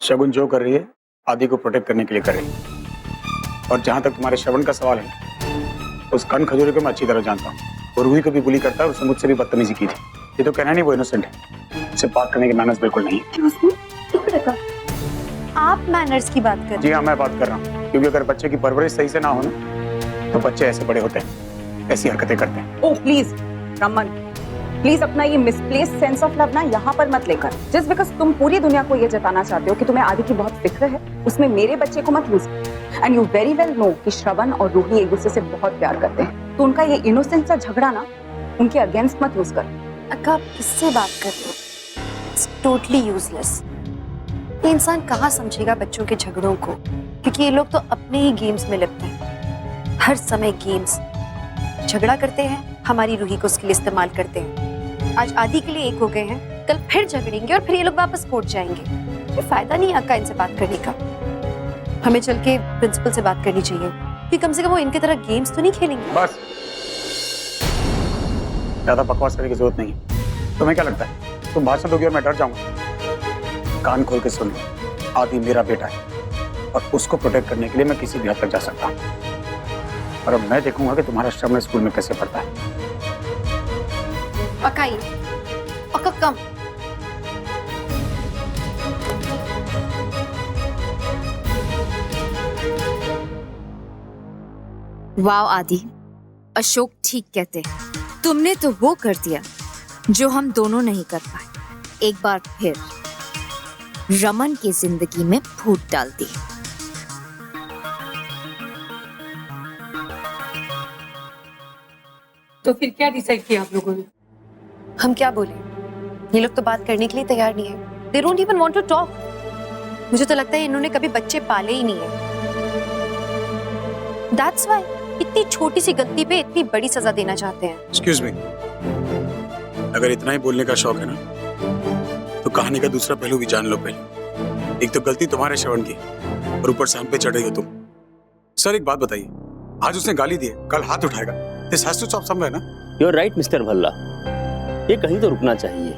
शगुन जो कर रही है आदि को प्रोटेक्ट करने के लिए कर रही है। और जहां तक तुम्हारे श्रवण का सवाल है, उस कन खजूरी को मैं अच्छी तरह जानता हूँ। वो रूही को भी बुली करता है और उसने मुझसे भी बदतमीजी की थी। ये तो कहना नहीं वो इनोसेंट है, उससे बात करने की मैनर्स बिल्कुल नहीं है। आप मैनर्स की बात कर रहे हैं? जी हाँ, मैं बात कर रहा हूँ, क्योंकि अगर बच्चे की परवरिश सही से ना हो ना, तो बच्चे ऐसे बड़े होते हैं, ऐसी हरकतें करते हैं। ओह प्लीज रमन, प्लीज अपना ये मिसप्लेस सेंस ऑफ लव ना यहाँ पर मत लेकर। जस्ट बिकॉज तुम पूरी दुनिया को ये जताना चाहते हो कि तुम्हें आदि की बहुत फिक्र है, उसमें मेरे बच्चे को मत use. And you very well know कि श्रवण और रूही एक दूसरे से बहुत प्यार करते हैं, तो उनका ये इनोसेंट सा झगड़ा ना उनके अगेंस्ट मत यूज कर। अक्का, आप किससे बात कर रहे हो? It's totally useless. ये इंसान कहाँ समझेगा बच्चों के झगड़ों को, क्योंकि ये लोग तो अपने ही गेम्स में लिप्त हैं। हर समय गेम्स, झगड़ा करते हैं, हमारी रूही को उसके लिए इस्तेमाल करते हैं। आज आदि के लिए एक हो गए हैं, कल फिर झगड़ेंगे और फिर ये लोग वापस पहुंच जाएंगे। ये फायदा नहीं अक्का इनसे बात करने का। हमें चल के प्रिंसिपल से बात करनी चाहिए कि कम से कम वो इनके तरह गेम्स तो नहीं खेलेंगे। बस, ज्यादा बकवास करने की जरूरत नहीं है। तुम्हें क्या लगता है तुम भाषण दोगे और मैं डर जाऊंगा? कान खोल के सुन लो, आदि मेरा बेटा है और उसको प्रोटेक्ट करने के लिए मैं किसी भी हद तक जा सकता हूँ। और अब मैं देखूंगा कि तुम्हारा श्रवण स्कूल में कैसे पढ़ता है। अक्का, ये अक्का कम। वाव आदि, अशोक ठीक कहते हैं। तुमने तो वो कर दिया जो हम दोनों नहीं कर पाए। एक बार फिर रमन की जिंदगी में फूट डाल दी। तो फिर क्या डिसाइड किया आप लोगों ने? हम क्या बोले, ये लोग तो बात करने के लिए तैयार नहीं है। They don't even want to talk. मुझे तो लगता है इन्होंने कभी बच्चे पाले ही नहीं है। That's why इतनी छोटी सी गलती पे इतनी बड़ी सजा देना चाहते हैं। Excuse me, अगर इतना ही बोलने का शौक है ना, तो कहानी का दूसरा पहलू भी जान लो पहले। एक तो गलती तुम्हारे श्रवण की और ऊपर से हम पे चढ़ रही हो तुम। सर एक बात बताइए, आज उसने गाली दी है, कल हाथ उठाएगा। This has to stop somewhere ना? You're right, mister Bhalla. ये कहीं तो रुकना चाहिए।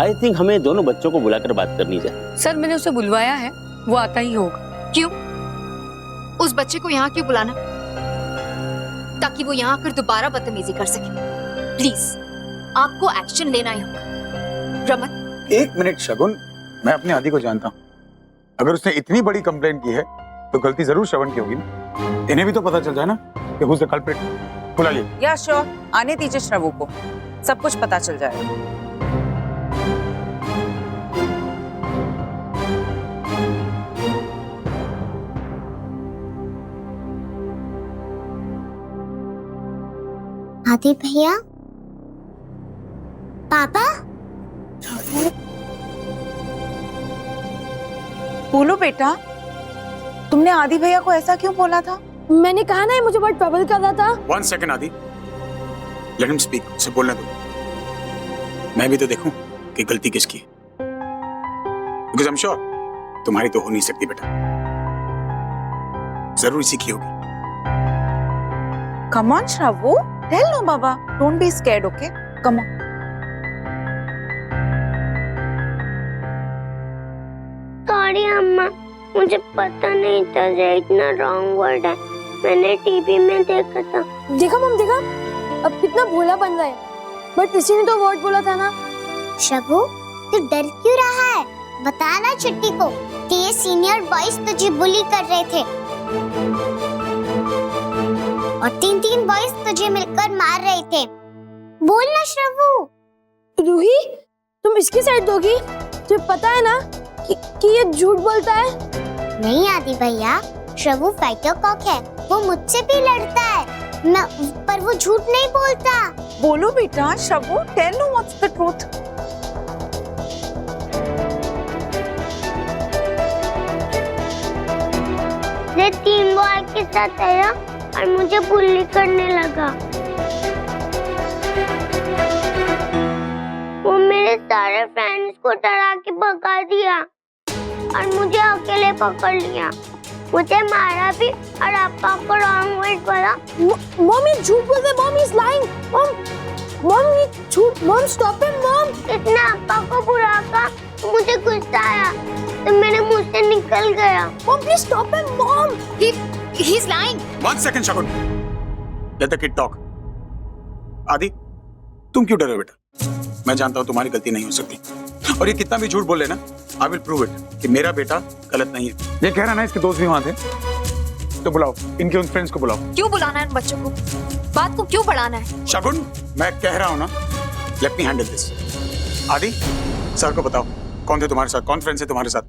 आई थिंक हमें दोनों बच्चों को बुलाकर बात करनी चाहिए। सर मैंने उसे बुलवाया है, वो आता ही होगा। क्यों? उस बच्चे को यहाँ क्यों बुलाना? ताकि वो यहाँ आकर दोबारा बदतमीजी कर सके। प्लीज, आपको एक्शन लेना ही होगा। रमन, एक मिनट शगुन, मैं अपने आदि को जानता हूँ। अगर उसने इतनी बड़ी कंप्लेंट की है तो गलती जरूर श्रवण की होगी ना। इन्हें भी तो पता चल जाए ना कि who's the culprit। बुला लिए। या श्योर, आने दीजिए श्रवू को, सब कुछ पता चल जाएगा। आदि भैया, पापा, बोलो बेटा, तुमने आदि भैया को ऐसा क्यों बोला था? मैंने कहा ना, मुझे बहुत ट्रबल कर रहा था। 1 सेकंड आदि, लेट हिम स्पीक। उसे बोलने दो, मैं भी तो देखूं कि गलती किसकी है। बिकॉज़ आई एम श्योर तुम्हारी तो हो नहीं सकती बेटा, जरूर इसी की होगी। Come on Shravu, tell no बाबा, don't be scared, okay? Come on. Sorry अम्मा, मुझे पता नहीं था ये इतना रॉन्ग वर्ड है। मैंने टीवी में देखा था। देखा मम, देखा अब कितना भोला बन रहा है। बट इसी ने तो वर्ड बोला था ना। शबू, तू डर क्यों रहा है? बता ना छुट्टी को कि ये सीनियर बॉयज तुझे बुली कर रहे थे और 3 बॉयज तुझे मिलकर मार रहे थे। बोल ना श्रवू। रूही, तुम इसकी साइड दोगी? तुझे पता है ना कि ये झूठ बोलता है। नहीं आदि भैया, श्रवू फाइटर कॉक है, वो मुझसे भी लड़ता है पर वो झूठ नहीं बोलता। बोलो बेटा Shravu, tell no what's the truth. ये 3 बॉय के साथ आया और मुझे बुली करने लगा। वो मेरे सारे फ्रेंड्स को डरा के भगा दिया और मुझे अकेले पकड़ लिया। मुझे मारा भी और पापा को रॉन्ग वर्ड बोला। मम्मी झूठ बोल रहे, मम्मी इज लाइंग। मम ये झूठ, मम स्टॉप हिम मम। इसने पापा को बुरा कहा, मुझे गुस्सा आया तो मैंने नहीं गया। Mom please stop him mom. He's lying. 1 second Shagun, let the kid talk. आदि, तुम क्यों डरे हो बेटा? मैं जानता हूं तुम्हारी गलती नहीं हो सकती, और ये कितना भी झूठ बोले ना, I will prove it कि मेरा बेटा गलत नहीं है। ये कह रहा ना इसके दोस्त भी वहां थे, तो बुलाओ इनके उन फ्रेंड्स को बुलाओ। क्यों बुलाना है इन बच्चों को? बात को क्यों बढ़ाना है? शगुन, मैं कह रहा हूं ना, let me handle this. आदि, सर को बताओ कौन थे तुम्हारे साथ, कौन फ्रेंड्स है तुम्हारे साथ?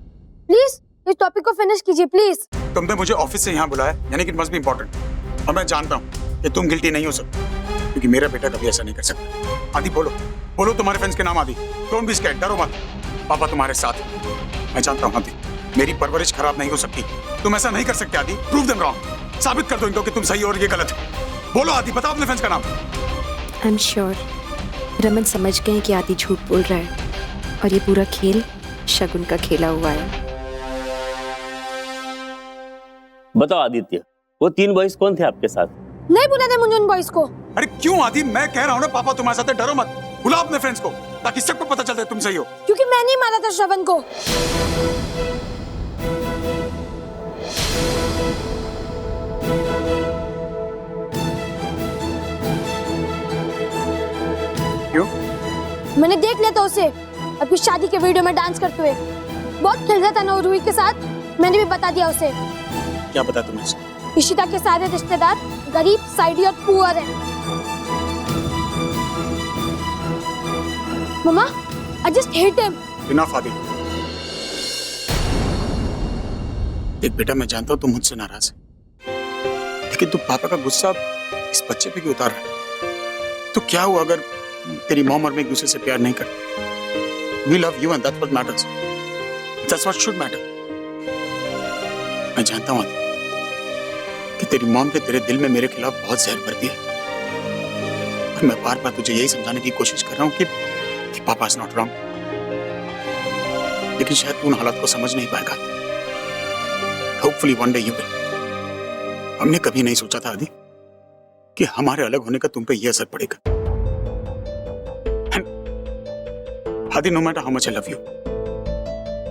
प्लीज इस टॉपिक को फिनिश कीजिए प्लीज। तुमने मुझे ऑफिस से यहाँ बुलाया, यानी कि इट मस्ट बी इंपॉर्टेंट, और मैं जानता हूँ कि तुम गिल्टी नहीं हो सकते, क्योंकि मेरा बेटा कभी ऐसा नहीं कर सकता। आदि बोलो, बोलो तुम्हारे फ्रेंड्स के नाम। आदि, डोंट बी स्कैर्ड, डरो मत, पापा तुम्हारे साथ हैं। मैं जानता हूँ आदि, मेरी परवरिश खराब नहीं हो सकती, तुम ऐसा नहीं कर सकते। आदि, प्रूव देम रॉन्ग, साबित कर दो इनको कि तुम सही हो और ये गलत है। बोलो आदि, बताओ अपने फ्रेंड्स का नाम। आई एम श्योर रमन समझ गए कि आदि झूठ बोल रहा है, और ये पूरा खेल शगुन का खेला हुआ है। बताओ आदित्य, वो 3 बॉयज कौन थे आपके साथ? नहीं बुला दे मुझे उन बॉयज को। अरे क्यों आदि, मैं कह रहा हूँ ना पापा तुम्हारे साथ है, डरो मत, बुलाओ अपने फ्रेंड्स को, ताकि सबको पता चल जाए तुम सही हो। क्योंकि मैं नहीं मारा था श्रवण को। क्यों? मैंने देख लिया था उसे अपनी शादी के वीडियो में डांस करते हुए, बहुत खेल रहा था ना रूही के साथ। मैंने भी बता दिया उसे। क्या पता तुम्हें? इशिता के सारे रिश्तेदार गरीब, साइडी और पुअर हैं। मम्मा, I just hate him. Enough आदि। देख बेटा, मैं जानता हूँ तुम मुझसे नाराज है, लेकिन तू पापा का गुस्सा इस बच्चे पे क्यों उतार रहा है? तो क्या हुआ अगर तेरी मॉम और मैं एक दूसरे से प्यार नहीं करते? We love you and that's what matters. That's what should matter. मैं जानता हूँ आदि कि तेरी मॉम ने तेरे दिल में मेरे खिलाफ बहुत जहर भर दिया, और मैं बार बार तुझे यही समझाने की कोशिश कर रहा हूँ कि पापा इज नॉट रॉन्ग, लेकिन शायद तू उन हालात को समझ नहीं पाएगा। Hopefully one day you will. हमने कभी नहीं सोचा था आदि कि हमारे अलग होने का तुम पे यह असर पड़ेगा। Aadi, no matter how much I love you,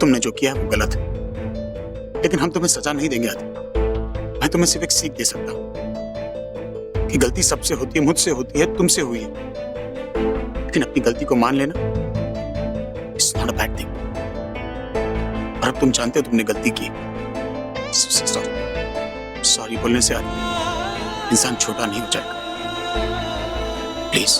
तुमने जो किया वो गलत है, लेकिन हम तुम्हें सजा नहीं देंगे आदि। मैं तुम्हें सिर्फ एक सीख दे सकता हूं कि गलती सबसे होती है, मुझसे होती है, तुमसे हुई है, लेकिन अपनी गलती को मान लेना it's not a bad thing. और अब तुम जानते हो तुमने गलती की। सॉरी बोलने से इंसान छोटा नहीं हो जाएगा। प्लीज।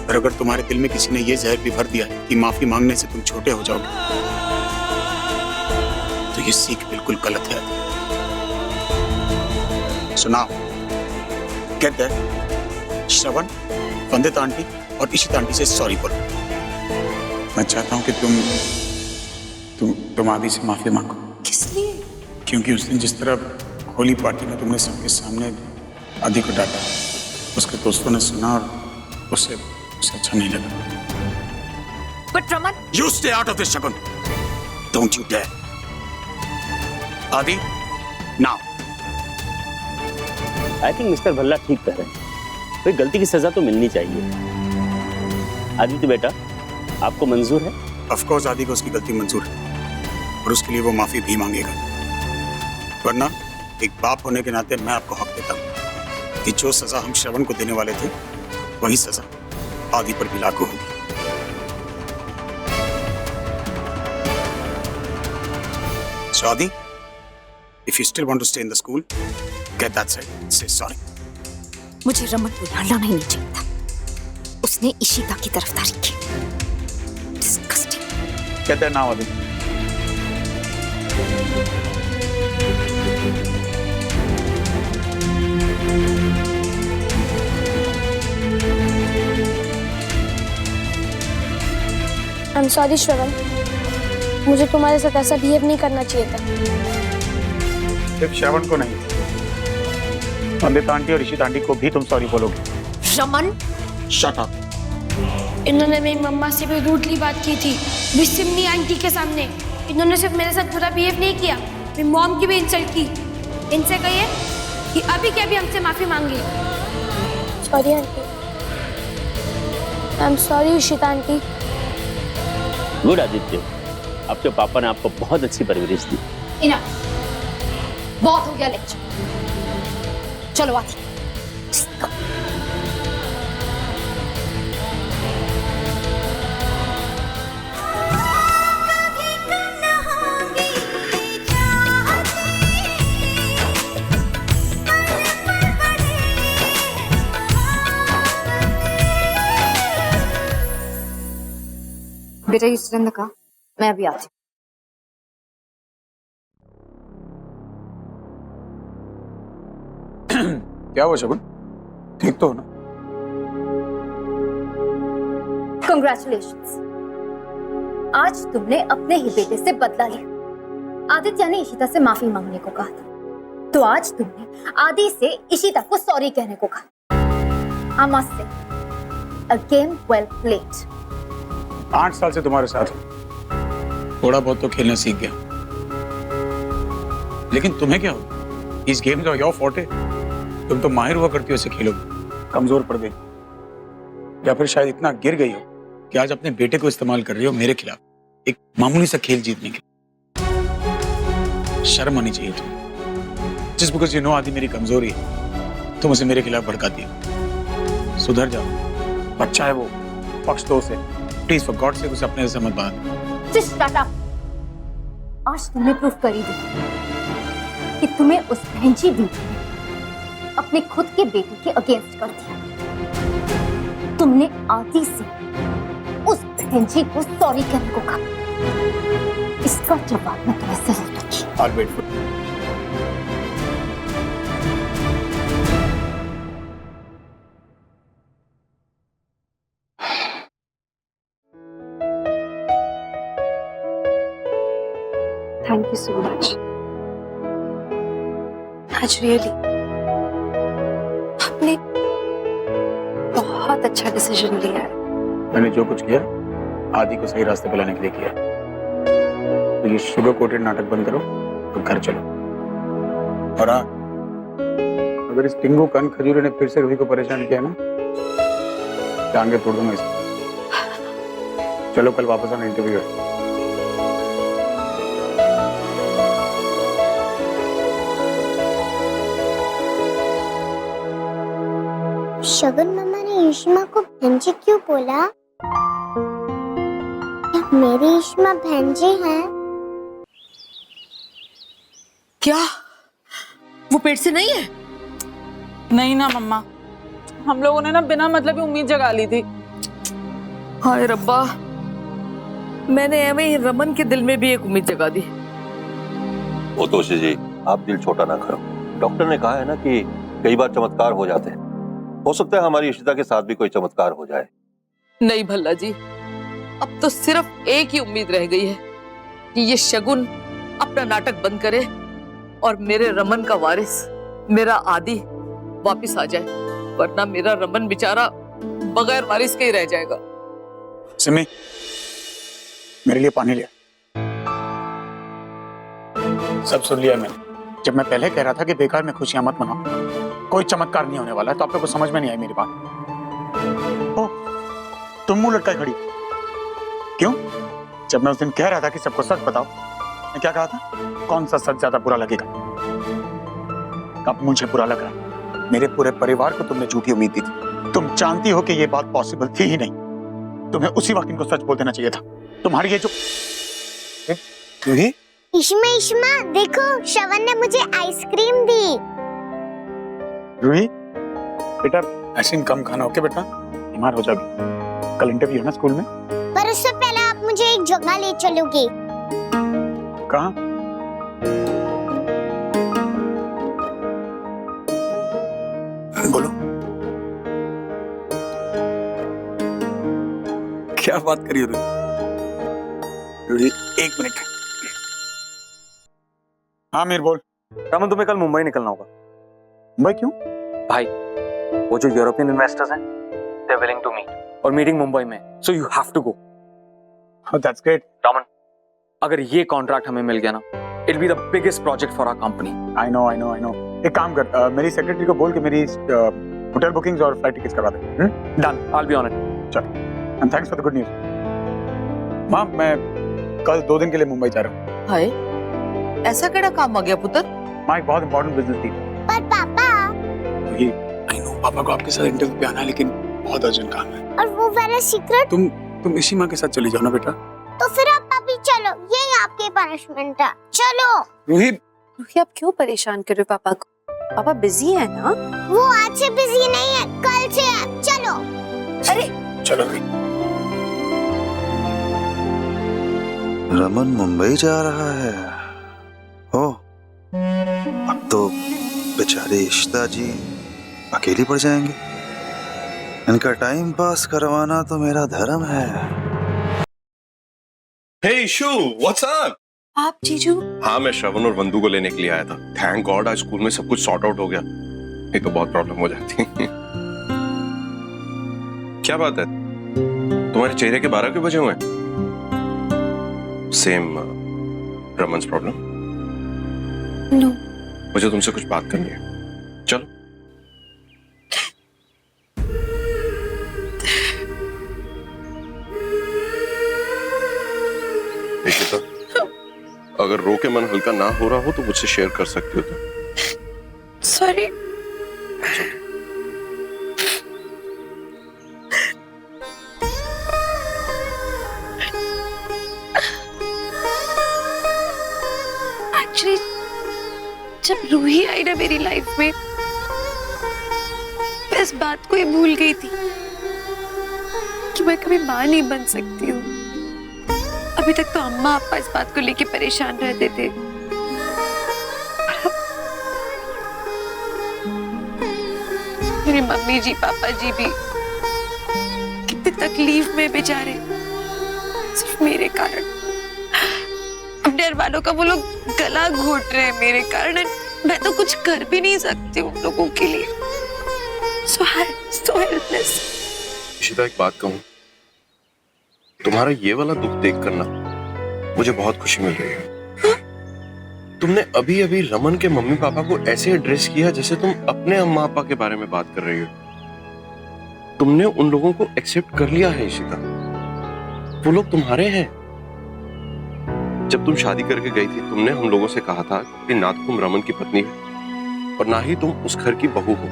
और अगर तुम्हारे दिल में किसी ने ये जहर भी भर दिया कि माफी मांगने से तुम छोटे हो जाओगे, तो ये सीख बिल्कुल गलत है। सुनाओ, कहते हैं श्रवण, वंदिता आंटी और इशिता आंटी से सॉरी बोलो। मैं चाहता हूं कि तुम आदि से माफी मांगो। किस लिए? क्योंकि उस दिन जिस तरह होली पार्टी में तुमने सबके सामने आदि को डांटा, उसके दोस्तों ने सुना और उसे अच्छा नहीं लगा। But Raman, You stay out of this, Shagun. Don't you dare. आदि, now. I think mister Bhalla ठीक कह रहे हैं, कोई गलती की सजा तो मिलनी चाहिए। आदित्य बेटा, आपको मंजूर है? Of course आदि को उसकी गलती मंजूर है, और उसके लिए वो माफी भी मांगेगा। वरना एक बाप होने के नाते मैं आपको हक देता हूँ कि जो सजा हम श्रवण को देने वाले थे, वही सजा आदि पर भी लागू होगी। So Adi, if you still want to stay in the school, get that side. Say sorry. मुझे रमन को लड़ना नहीं चाहिए था। उसने इशिता की तरफदारी की। Disgusting. Get there now, Adi. I'm sorry श्रवण, मुझे तुम्हारे साथ ऐसा बिहेव नहीं करना चाहिए था। सिर्फ श्रवण को नहीं, वंदिता आंटी और इशिता आंटी को भी तुम सॉरी बोलोगे। Raman, Shut up. इन्होंने मेरी मम्मा से भी रूडली बात की थी, भी सिमनी आंटी के सामने। इन्होंने सिर्फ मेरे साथ बुरा बिहेव नहीं किया, मेरी मॉम की भी इंसल्ट की। इनसे कहिए कि अभी के अभी हमसे माफी मांगे। Sorry aunty. I am sorry Ishita aunty. Good Aditya, आपके पापा ने आपको बहुत अच्छी परवरिश दी। इनफ, बहुत हो गया लेक्चर। चलो आती। बेटा इस तरह का मैं अभी आती हूँ। क्या हुआ शगुन, ठीक तो हो ना? कंग्रेचुलेशंस, आज तुमने अपने ही बेटे से बदला लिया। आदित्य ने इशिता से माफी मांगने को कहा था, तो आज तुमने आदि से इशिता को सॉरी कहने को कहा। I must say, a game well played. 8 साल से तुम्हारे साथ हूं, थोड़ा बहुत तो खेलना सीख गया, लेकिन तुम्हें क्या हो? इस गेम का योर फॉर्टे, तुम तो माहिर हुआ करती हो इसे खेलोगे, कमजोर पड़ गई, या फिर शायद इतना गिर गई हो कि आज अपने बेटे को इस्तेमाल कर रही हो मेरे खिलाफ, एक मामूली सा खेल जीतने के लिए। शर्म आनी चाहिए तुम्हें। जिस बिकॉज यू नो आदि मेरी कमजोरी है, तुम उसे मेरे खिलाफ भड़काती हो। सुधर जाओ, बच्चा है वो, पक्ष दो से, प्लीज फॉर गॉड से उसे अपने से मत बात। Just shut up. आज तुमने प्रूफ कर ही दिया कि तुम्हें उस बहनची बीवी ने अपने खुद के बेटे के अगेंस्ट कर दिया। तुमने आदि से उस बहनची को सॉरी कहने को कहा। इसका जवाब मैं तुम्हें जरूर दूंगी। I'll wait for you. Thank you so much. आज रियली आपने बहुत अच्छा डिसीजन लिया है। मैंने जो कुछ किया आदि को सही रास्ते पे लाने के लिए किया, तो ये शुगर कोटेड नाटक बंद करो तो घर चलो। और हाँ, अगर इस टिंगू कन खजूरे ने फिर से रूही को परेशान किया ना, टांगे तोड़ दूंगा इसको। चलो कल वापस आना, इंटरव्यू है। शगुन मामा ने ईशमा को भंजी क्यों बोला? क्या मेरी ईशमा भंजी है? क्या वो पेट से नहीं है? नहीं ना मम्मा, हम लोगों ने ना बिना मतलब ही उम्मीद जगा ली थी। हाय रब्बा, मैंने एवं ही रमन के दिल में भी एक उम्मीद जगा दी। वो तोशी जी, आप दिल छोटा ना करो। डॉक्टर ने कहा है ना कि कई बार चमत्कार हो जाते हैं, हो सकता है हमारी इशिता के साथ भी कोई चमत्कार हो जाए। नहीं भल्ला जी, अब तो सिर्फ एक ही उम्मीद रह गई है कि ये शगुन अपना नाटक बंद करे और मेरे रमन का वारिस, मेरा आदि वापिस आ जाए, वरना मेरा रमन बेचारा बगैर वारिस के ही रह जाएगा। सिमी, मेरे लिए पानी लिया। सब सुन लिया मैंने। जब मैं पहले कह रहा था कि बेकार में खुशियां मत मनाओ, कोई चमत्कार नहीं होने वाला है, तो आप लोगों को समझ में नहीं आई मेरी बात। ओ, तुम मुंह लटकाए खड़ी क्यों? जब मैं उस दिन कह रहा था कि सबको सच बताओ, मैं क्या कहा था? कौन सा सच ज्यादा बुरा लगेगा? अब मुझे बुरा लग रहा। मेरे पूरे परिवार को तुमने झूठी उम्मीद दी थी। तुम जानती हो कि ये बात पॉसिबल थी ही नहीं। तुम्हें उसी वक्त इनको सच बोल देना चाहिए था। तुम्हारी ये जो ईशमा ईशमा देखो, श्रवण ने मुझे आइसक्रीम दी। रूही, बेटा आइसक्रीम कम खाना, ओके बेटा? बीमार हो जाओगी। कल इंटरव्यू है ना स्कूल में। पर उससे पहले आप मुझे एक जगह ले चलोगे। कहाँ? बोलो, क्या बात करी रूही? रूही, एक मिनट। हाँ मीर बोल। रमन, तुम्हें कल मुंबई निकलना होगा। मुंबई क्यों? भाई, वो जो यूरोपियन इन्वेस्टर्स हैं, they are willing to meet और मीटिंग मुंबई में, so you have to go. Oh, that's great. Raman, अगर ये कॉन्ट्रैक्ट हमें मिल गया ना, it will be the biggest project for our company. I know. एक काम कर, मेरी सेक्रेटरी को बोल के मेरी होटल बुकिंग्स और फ्लाइट टिकट्स करवा दे। Done, I will be on it. चल, and thanks for the good news. माँ मैं कल 2 दिन के लिए मुंबई जा रहा हूँ। हाय, ऐसा केड़ा काम आ गया पुत्र? माँ एक बहुत इंपॉर्टेंट बिजनेस थी। पर पापा, ये आई नो पापा को आपके साथ इंटरव्यू पे आना है, लेकिन बहुत अर्जेंट काम है। और वो वाला सीक्रेट? तुम इसी माँ के साथ चली जाओ ना बेटा। तो फिर आप अभी चलो, ये आपकी पनिशमेंट है। चलो। रूही रूही, आप क्यों परेशान कर रहे हो पापा को? पापा बिजी है ना? वो आज से बिजी नहीं है, कल से है। चलो। अरे चलो रूही। रमन मुंबई जा रहा है। ओ, अब तो बेचारे इशिता जी अकेली पड़ जाएंगे। इनका टाइम पास करवाना तो मेरा धर्म है। हे इशू, व्हाट्स अप? आप जीजू? हाँ, मैं श्रवण और वंदू को लेने के लिए आया था। थैंक गॉड आज स्कूल में सब कुछ सॉर्ट आउट हो गया, नहीं तो बहुत प्रॉब्लम हो जाती। क्या बात है, तुम्हारे चेहरे के 12 क्यों बजे हुए? Same Raman's problem? नो। मुझे तुमसे कुछ बात करनी है, चलो। इशिता, अगर रो के मन हल्का ना हो रहा हो तो मुझसे शेयर कर सकती हो तुम। सॉरी। एक्चुअली जब रूही आई ना मेरी लाइफ में, मैं इस बात को ही भूल गई थी कि मैं कभी माँ नहीं बन सकती हूँ। अभी तक तो अम्मा अपा इस बात को लेके परेशान रहते थे। मेरी मम्मी जी पापा जी भी कितनी तकलीफ में बेचारे, सिर्फ मेरे कारण। अपने घर वालों का वो लोग गला घोट रहे हैं मेरे कारण। मैं तो कुछ कर भी नहीं सकती उन लोगों के लिए। So helpless। इशिता, एक बात कहूं, तुम्हारा ये वाला दुख देख कर ना मुझे बहुत खुशी मिल रही है। तुमने अभी अभी रमन के मम्मी पापा को ऐसे एड्रेस किया जैसे तुम अपने अम्मा पापा के बारे में बात कर रही हो। तुमने उन लोगों को एक्सेप्ट कर लिया है इशिता, वो लोग तुम्हारे हैं। जब तुम शादी करके गई थी, तुमने हम लोगों से कहा था कि ना तो तुम रमन की पत्नी हो और ना ही तुम उस घर की बहू हो,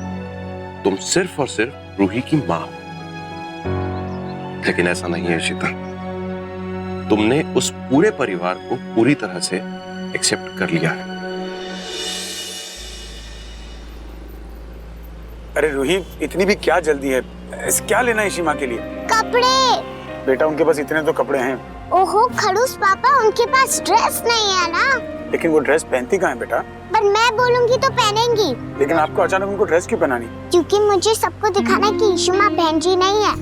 तुम सिर्फ और सिर्फ रूही की माँ हो। लेकिन ऐसा नहीं है इशिता, तुमने उस पूरे परिवार को पूरी तरह से एक्सेप्ट कर लिया है। अरे रूही, इतनी भी क्या जल्दी है? क्या लेना है इशिमा के लिए? कपड़े। बेटा उनके पास इतने तो कपड़े हैं। ओहो खड़ूस पापा, उनके पास ड्रेस नहीं है ना। लेकिन वो ड्रेस पहनती कहाँ है बेटा? पर मैं बोलूंगी तो पहनेंगी। लेकिन आपको अचानक उनको ड्रेस क्यों पहनानी? क्योंकि मुझे सबको दिखाना है कि इशिमा बहन जी नहीं है।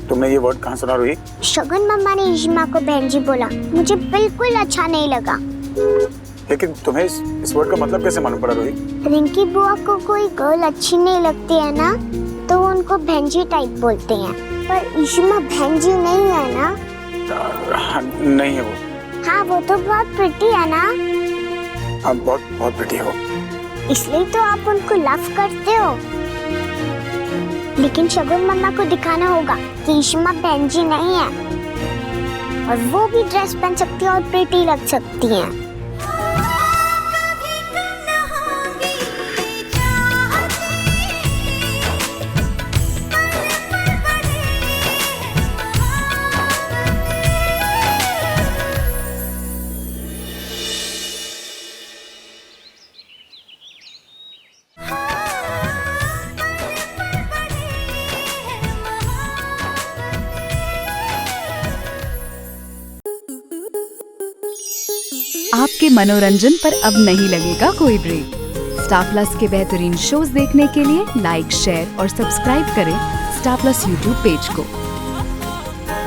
तुमने ये वर्ड कहाँ सुना रूही? शगुन मम्मा ने इशिमा को बहन जी बोला, मुझे बिल्कुल अच्छा नहीं लगा। लेकिन तुम्हें इस वर्ड का मतलब कैसे मालूम पड़ा रूही? रिंकी बुआ को कोई गर्ल अच्छी नहीं लगती है ना, तो वो उनको बहन जी टाइप बोलते हैं। पर इशिमा बहन जी नहीं है ना? नहीं है वो। हाँ, वो तो बहुत प्रिटी है ना। हाँ, बहुत प्रिटी हो। इसलिए तो आप उनको लव करते हो। लेकिन शगुन मम्मा को दिखाना होगा कि इशिमा बहन जी नहीं है, और वो भी ड्रेस पहन सकती है और प्रिटी लग सकती है। आपके मनोरंजन पर अब नहीं लगेगा कोई ब्रेक। स्टार प्लस के बेहतरीन शोज देखने के लिए लाइक, शेयर और सब्सक्राइब करें स्टार प्लस यूट्यूब पेज को।